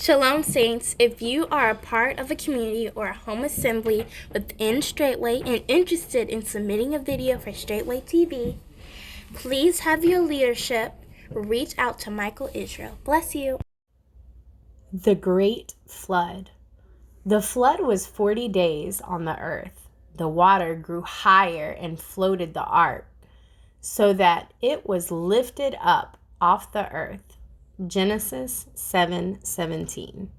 Shalom, Saints. If you are a part of a community or a home assembly within Straitway and interested in submitting a video for Straitway TV, please have your leadership reach out to Michael Israel. Bless you. The Great Flood. The flood was 40 days on the earth. The water grew higher and floated the ark, so that it was lifted up off the earth. Genesis 7:17.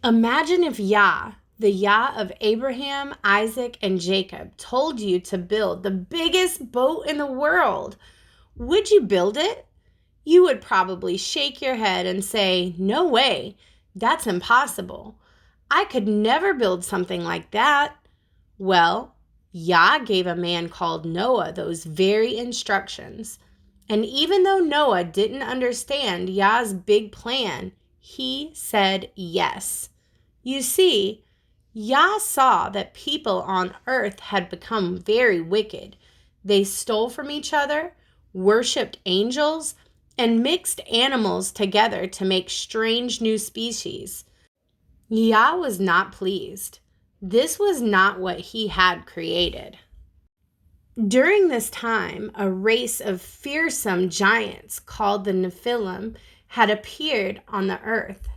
Imagine if Yah, the Yah of Abraham, Isaac, and Jacob, told you to build the biggest boat in the world. Would you build it? You would probably shake your head and say, "No way, that's impossible. I could never build something like that." Well, Yah gave a man called Noah those very instructions. And even though Noah didn't understand Yah's big plan, he said yes. You see, Yah saw that people on earth had become very wicked. They stole from each other, worshipped angels, and mixed animals together to make strange new species. Yah was not pleased. This was not what he had created. During this time, a race of fearsome giants called the Nephilim had appeared on the earth.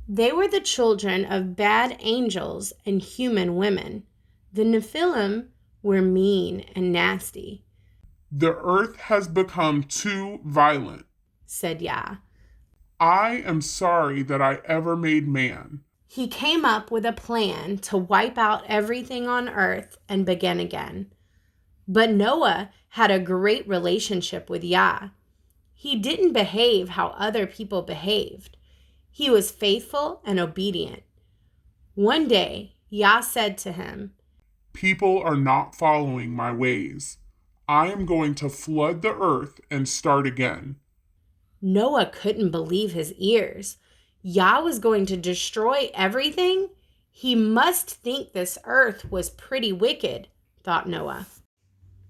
They were the children of bad angels and human women. The Nephilim were mean and nasty. "The earth has become too violent," said Yah. "I am sorry that I ever made man." He came up with a plan to wipe out everything on earth and begin again. But Noah had a great relationship with Yah. He didn't behave how other people behaved. He was faithful and obedient. One day, Yah said to him, "People are not following my ways. I am going to flood the earth and start again." Noah couldn't believe his ears. Yah was going to destroy everything? He must think this earth was pretty wicked, thought Noah.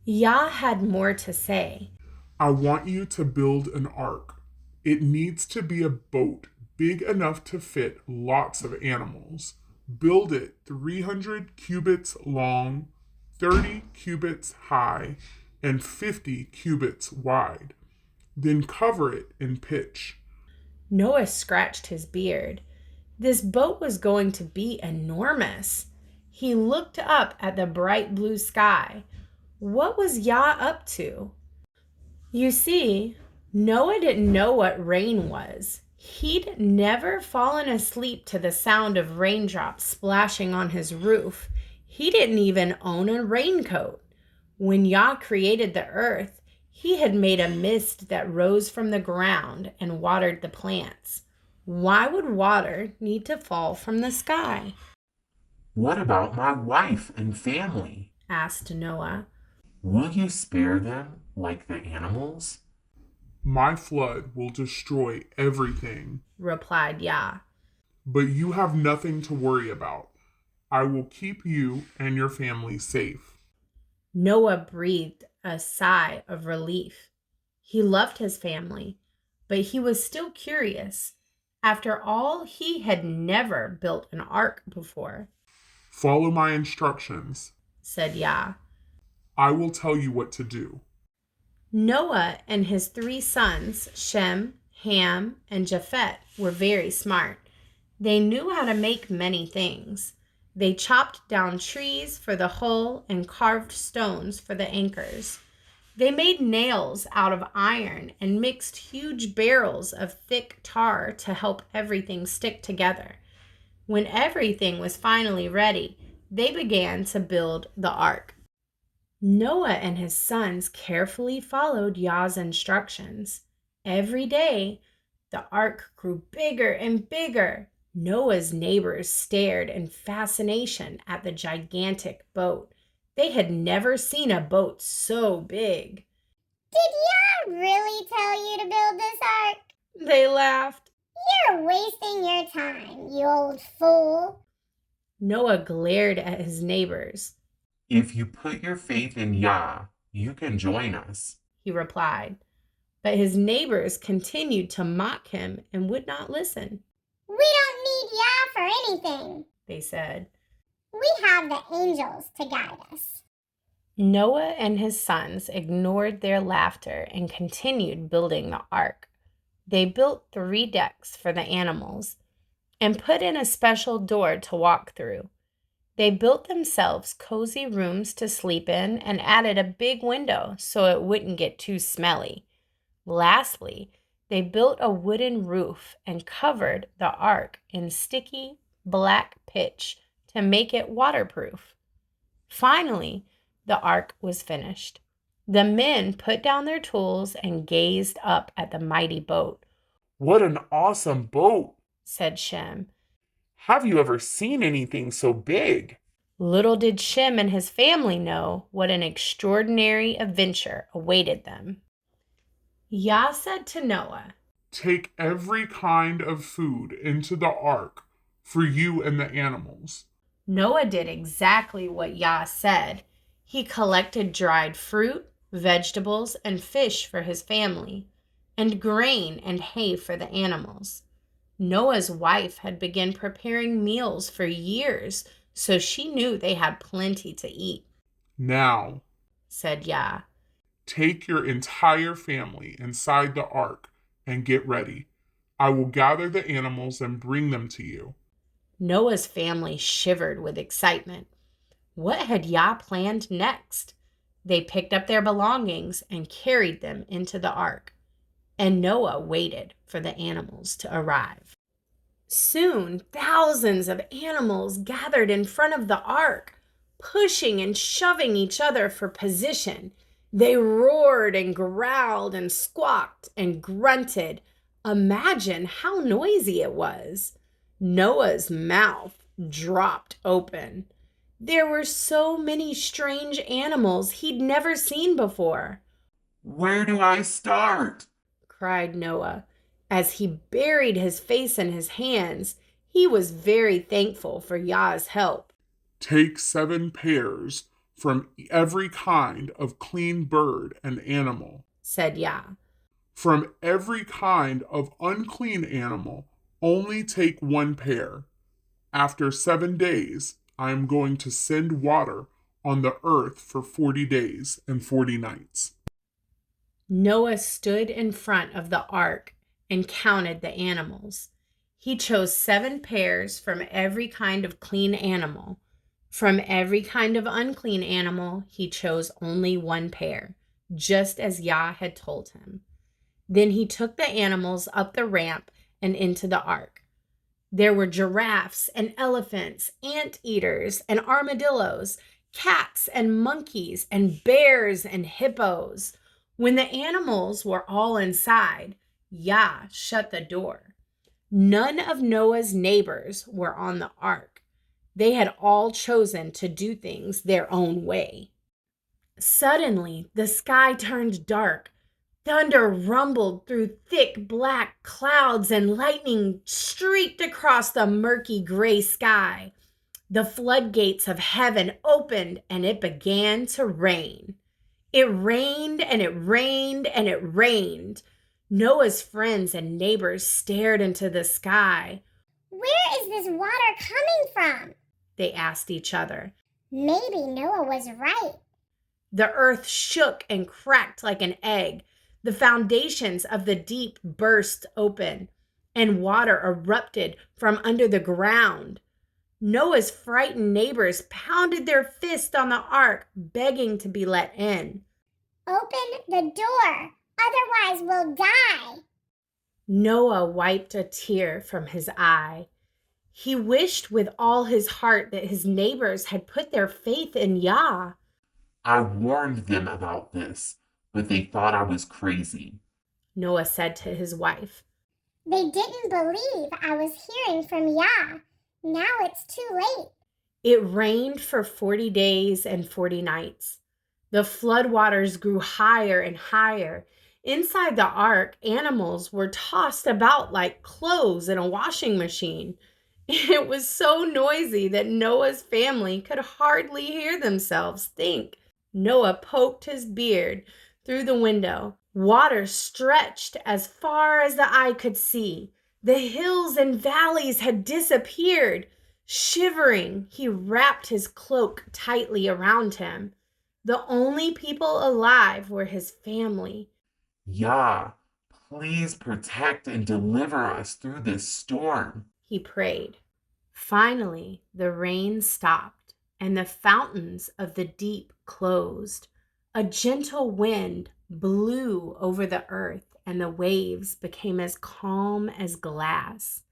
Yah had more to say. "I want you to build an ark. It needs to be a boat big enough to fit lots of animals. Build it 300 cubits long, 30 cubits high, and 50 cubits wide. Then cover it in pitch." Noah scratched his beard. This boat was going to be enormous. He looked up at the bright blue sky. What was Yah up to? You see, Noah didn't know what rain was. He'd never fallen asleep to the sound of raindrops splashing on his roof. He didn't even own a raincoat. When Yah created the earth, he had made a mist that rose from the ground and watered the plants. Why would water need to fall from the sky? "What about my wife and family?" asked Noah. "Will you spare them like the animals?" "My flood will destroy everything," replied Yah. "but you have nothing to worry about. I will keep you and your family safe." Noah breathed a sigh of relief. He loved his family, but he was still curious. After all, he had never built an ark before. "Follow my instructions," said Yah. "I will tell you what to do." Noah and his 3 sons, Shem, Ham, and Japheth, were very smart. They knew how to make many things. They chopped down trees for the hull and carved stones for the anchors. They made nails out of iron and mixed huge barrels of thick tar to help everything stick together. When everything was finally ready, they began to build the ark. Noah and his sons carefully followed Yah's instructions. Every day, the ark grew bigger and bigger. Noah's neighbors stared in fascination at the gigantic boat. They had never seen a boat so big. "Did Yah really tell you to build this ark?" They laughed. "You're wasting your time, you old fool." Noah glared at his neighbors. "If you put your faith in Yah, you can join us," he replied. But his neighbors continued to mock him and would not listen. We don't need Yah for anything, They said. we have the angels to guide us. Noah and his sons ignored their laughter and continued building the ark. They built 3 decks for the animals and put in a special door to walk through. They built themselves cozy rooms to sleep in and added a big window so it wouldn't get too smelly. Lastly, they built a wooden roof and covered the ark in sticky black pitch to make it waterproof. Finally, the ark was finished. The men put down their tools and gazed up at the mighty boat. What an awesome boat, Said Shem. Have you ever seen anything so big? Little did Shem and his family know what an extraordinary adventure awaited them. Yah said to Noah, Take every kind of food into the ark for you and the animals. Noah did exactly what Yah said. He collected dried fruit, vegetables, and fish for his family, and grain and hay for the animals. Noah's wife had been preparing meals for years, so she knew they had plenty to eat. Now, Said Yah. take your entire family inside the ark and get ready. I will gather the animals and bring them to you. Noah's family shivered with excitement. What had Yah planned next? They picked up their belongings and carried them into the ark, and Noah waited for the animals to arrive. Soon, thousands of animals gathered in front of the ark, pushing and shoving each other for position. They roared and growled and squawked and grunted. Imagine how noisy it was. Noah's mouth dropped open. There were so many strange animals he'd never seen before. Where do I start? Cried Noah. As he buried his face in his hands, he was very thankful for Yah's help. Take 7 pairs from every kind of clean bird and animal. Said Yah. From every kind of unclean animal, only take 1 pair. After 7 days, I am going to send water on the earth for 40 days and 40 nights. Noah stood in front of the ark and counted the animals. He chose 7 pairs from every kind of clean animal. From every kind of unclean animal, he chose only 1 pair, just as Yah had told him. Then he took the animals up the ramp and into the ark. There were giraffes and elephants, anteaters and armadillos, cats and monkeys and bears and hippos. When the animals were all inside, Yah shut the door. None of Noah's neighbors were on the ark. They had all chosen to do things their own way. Suddenly, the sky turned dark. Thunder rumbled through thick black clouds and lightning streaked across the murky gray sky. The floodgates of heaven opened and it began to rain. It rained and it rained and it rained. Noah's friends and neighbors stared into the sky. Where is this water coming from? They asked each other. Maybe Noah was right. The earth shook and cracked like an egg. The foundations of the deep burst open, and water erupted from under the ground. Noah's frightened neighbors pounded their fists on the ark, begging to be let in. Open the door, otherwise we'll die. Noah wiped a tear from his eye. He wished with all his heart that his neighbors had put their faith in Yah. I warned them about this, but they thought I was crazy. Noah said to his wife. They didn't believe I was hearing from Yah. Now it's too late. It rained for 40 days and 40 nights. The floodwaters grew higher and higher. Inside the ark, animals were tossed about like clothes in a washing machine. It was so noisy that Noah's family could hardly hear themselves think. Noah poked his beard through the window. Water stretched as far as the eye could see. The hills and valleys had disappeared. Shivering, he wrapped his cloak tightly around him. The only people alive were his family. Yah, please protect and deliver us through this storm, He prayed. Finally, the rain stopped and the fountains of the deep closed. A gentle wind blew over the earth and the waves became as calm as glass.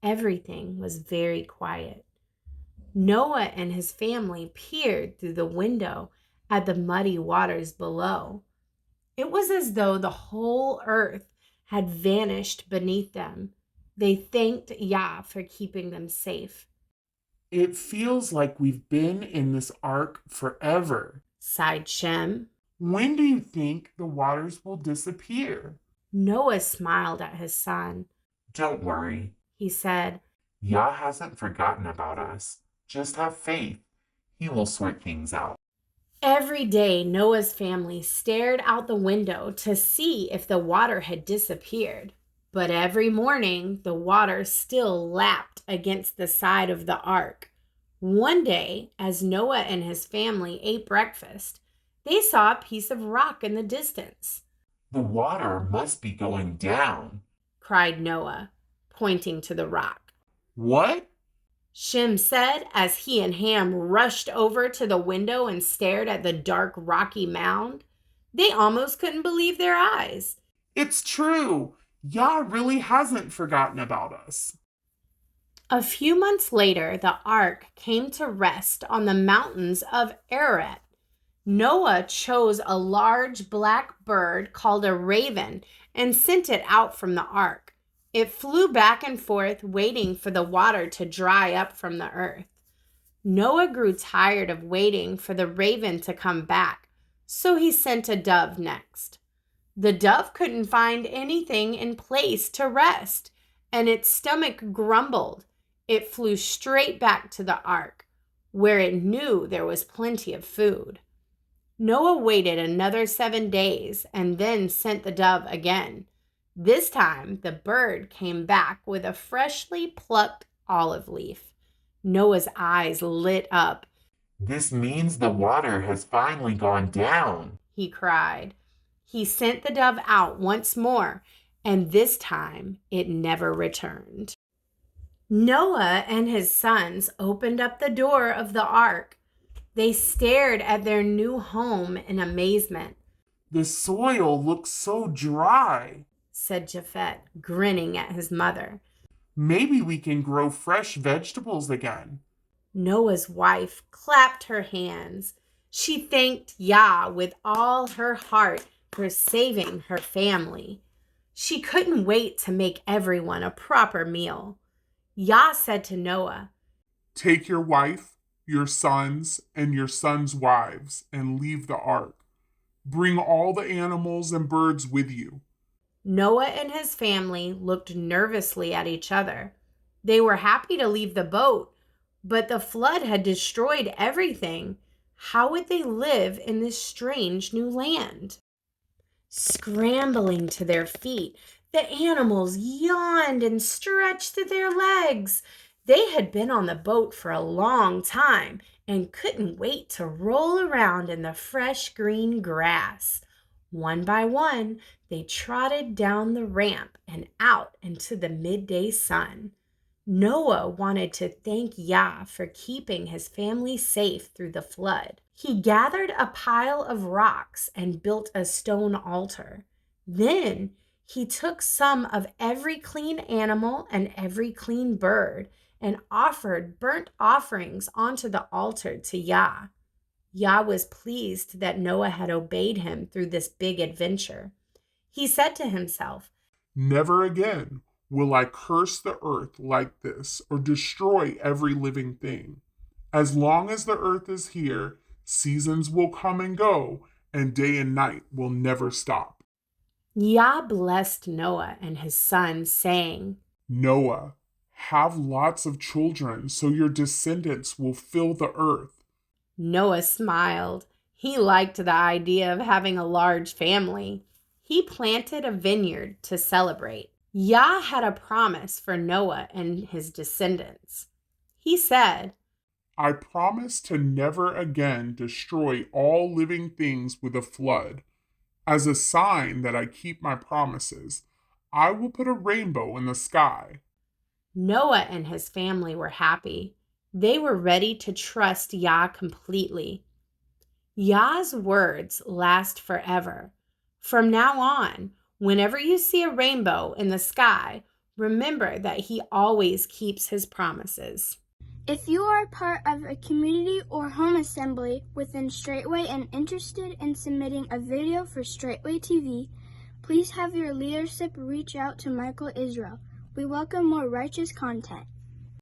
Everything was very quiet. Noah and his family peered through the window at the muddy waters below. It was as though the whole earth had vanished beneath them. They thanked Yah for keeping them safe. It feels like we've been in this ark forever, Sighed Shem. When do you think the waters will disappear? Noah smiled at his son. Don't worry. He said, Yah hasn't forgotten about us. Just have faith. He will sort things out. Every day, Noah's family stared out the window to see if the water had disappeared. But every morning, the water still lapped against the side of the ark. One day, as Noah and his family ate breakfast, they saw a piece of rock in the distance. The water must be going down, cried Noah, pointing to the rock. What? Shem said as he and Ham rushed over to the window and stared at the dark, rocky mound. They almost couldn't believe their eyes. It's true. Yah really hasn't forgotten about us. A few months later, the ark came to rest on the mountains of Ararat. Noah chose a large black bird called a raven and sent it out from the ark. It flew back and forth, waiting for the water to dry up from the earth. Noah grew tired of waiting for the raven to come back, so he sent a dove next. The dove couldn't find anything in place to rest, and its stomach grumbled. It flew straight back to the ark, where it knew there was plenty of food. Noah waited another 7 days and then sent the dove again. This time, the bird came back with a freshly plucked olive leaf. Noah's eyes lit up. This means the water has finally gone down, He cried. He sent the dove out once more, and this time it never returned. Noah and his sons opened up the door of the ark. They stared at their new home in amazement. The soil looks so dry, said Japhet, grinning at his mother. Maybe we can grow fresh vegetables again. Noah's wife clapped her hands. She thanked Yah with all her heart for saving her family. She couldn't wait to make everyone a proper meal. Yah said to Noah, Take your wife, your sons, and your sons' wives, and leave the ark. Bring all the animals and birds with you. Noah and his family looked nervously at each other. They were happy to leave the boat, but the flood had destroyed everything. How would they live in this strange new land? Scrambling to their feet, the animals yawned and stretched their legs. They had been on the boat for a long time and couldn't wait to roll around in the fresh green grass. One by one, they trotted down the ramp and out into the midday sun. Noah wanted to thank Yah for keeping his family safe through the flood. He gathered a pile of rocks and built a stone altar. Then he took some of every clean animal and every clean bird and offered burnt offerings onto the altar to Yah. Yah was pleased that Noah had obeyed him through this big adventure. He said to himself, Never again will I curse the earth like this or destroy every living thing. As long as the earth is here, seasons will come and go, and day and night will never stop. Yah blessed Noah and his sons, saying, Noah, have lots of children so your descendants will fill the earth. Noah smiled. He liked the idea of having a large family. He planted a vineyard to celebrate. Yah had a promise for Noah and his descendants. He said, I promise to never again destroy all living things with a flood. As a sign that I keep my promises, I will put a rainbow in the sky. Noah and his family were happy. They were ready to trust Yah completely. Yah's words last forever. From now on, whenever you see a rainbow in the sky, remember that he always keeps his promises. If you are part of a community or home assembly within Straitway and interested in submitting a video for Straitway TV, please have your leadership reach out to Michael Israel. We welcome more righteous content.